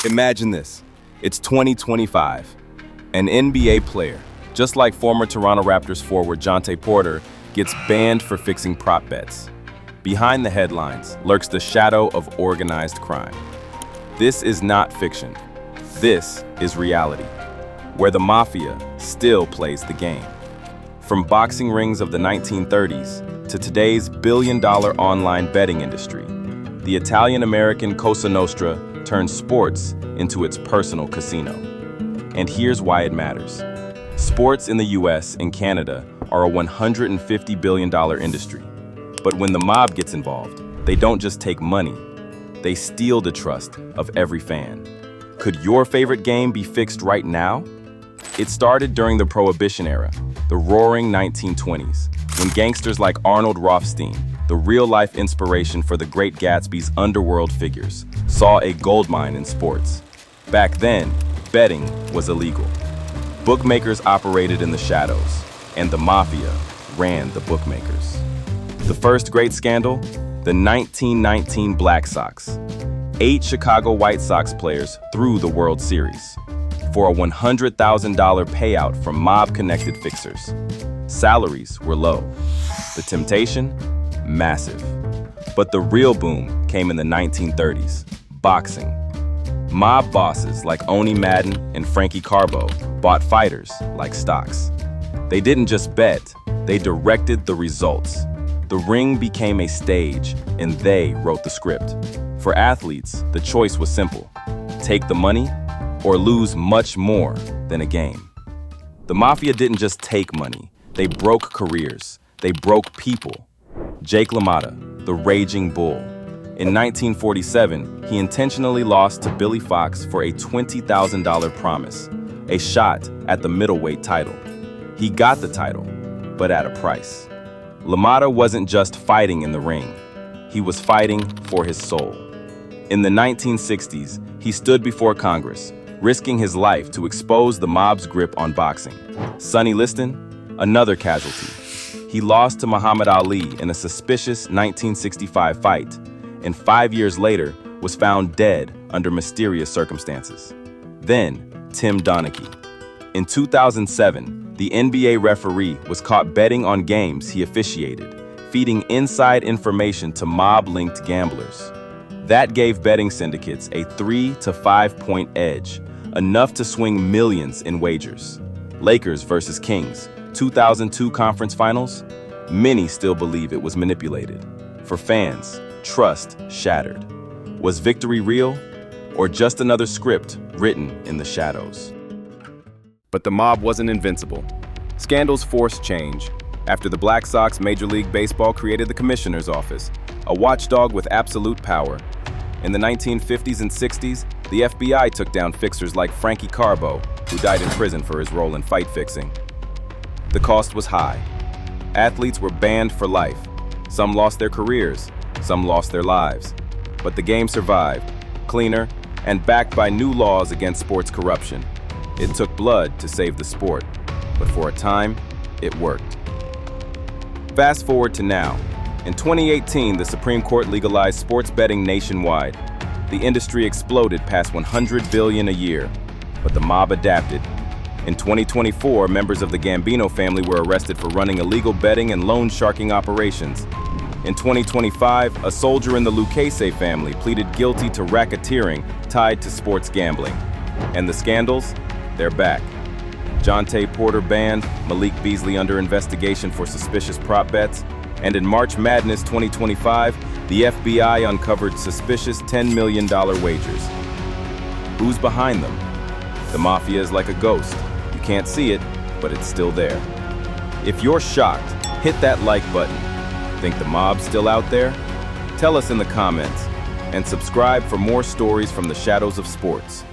Imagine this. It's 2025. An NBA player, just like former Toronto Raptors forward Jontay Porter, gets banned for fixing prop bets. Behind the headlines lurks the shadow of organized crime. This is not fiction. This is reality, where the Mafia still plays the game. From boxing rings of the 1930s to today's billion-dollar online betting industry, the Italian-American Cosa Nostra turns sports into its personal casino. And here's why it matters. Sports in the US and Canada are a $150 billion industry. But when the mob gets involved, they don't just take money, they steal the trust of every fan. Could your favorite game be fixed right now? It started during the Prohibition era, the roaring 1920s, when gangsters like Arnold Rothstein, the real-life inspiration for the Great Gatsby's underworld figures, saw a goldmine in sports. Back then, betting was illegal. Bookmakers operated in the shadows, and the Mafia ran the bookmakers. The first great scandal? The 1919 Black Sox. 8 Chicago White Sox players threw the World Series for a $100,000 payout from mob-connected fixers. Salaries were low. The temptation? Massive. But the real boom came in the 1930s, boxing. Mob bosses like Oni Madden and Frankie Carbo bought fighters like stocks. They didn't just bet, they directed the results. The ring became a stage, and they wrote the script. For athletes, the choice was simple: take the money or lose much more than a game. The Mafia didn't just take money, they broke careers, they broke people. Jake LaMotta, the Raging Bull. In 1947, he intentionally lost to Billy Fox for a $20,000 promise, a shot at the middleweight title. He got the title, but at a price. LaMotta wasn't just fighting in the ring, he was fighting for his soul. In the 1960s, he stood before Congress, risking his life to expose the mob's grip on boxing. Sonny Liston, another casualty. He lost to Muhammad Ali in a suspicious 1965 fight, and 5 years later was found dead under mysterious circumstances. Then, Tim Donaghy. In 2007, the NBA referee was caught betting on games he officiated, feeding inside information to mob-linked gamblers. That gave betting syndicates a 3 to 5 point edge, enough to swing millions in wagers. Lakers versus Kings, 2002 conference finals? Many still believe it was manipulated. For fans, trust shattered. Was victory real, or just another script written in the shadows? But the mob wasn't invincible. Scandals forced change. After the Black Sox, Major League Baseball created the Commissioner's Office, a watchdog with absolute power. In the 1950s and 60s, the FBI took down fixers like Frankie Carbo, who died in prison for his role in fight fixing. The cost was high. Athletes were banned for life. Some lost their careers, some lost their lives. But the game survived, cleaner, and backed by new laws against sports corruption. It took blood to save the sport, but for a time, it worked. Fast forward to now. In 2018, the Supreme Court legalized sports betting nationwide. The industry exploded past $100 billion a year, but the mob adapted. In 2024, members of the Gambino family were arrested for running illegal betting and loan sharking operations. In 2025, a soldier in the Lucchese family pleaded guilty to racketeering tied to sports gambling. And the scandals? They're back. Jontay Porter banned, Malik Beasley under investigation for suspicious prop bets, and in March Madness 2025, the FBI uncovered suspicious $10 million wagers. Who's behind them? The Mafia is like a ghost. You can't see it, but it's still there. If you're shocked, hit that like button. Think the mob's still out there? Tell us in the comments, and subscribe for more stories from the shadows of sports.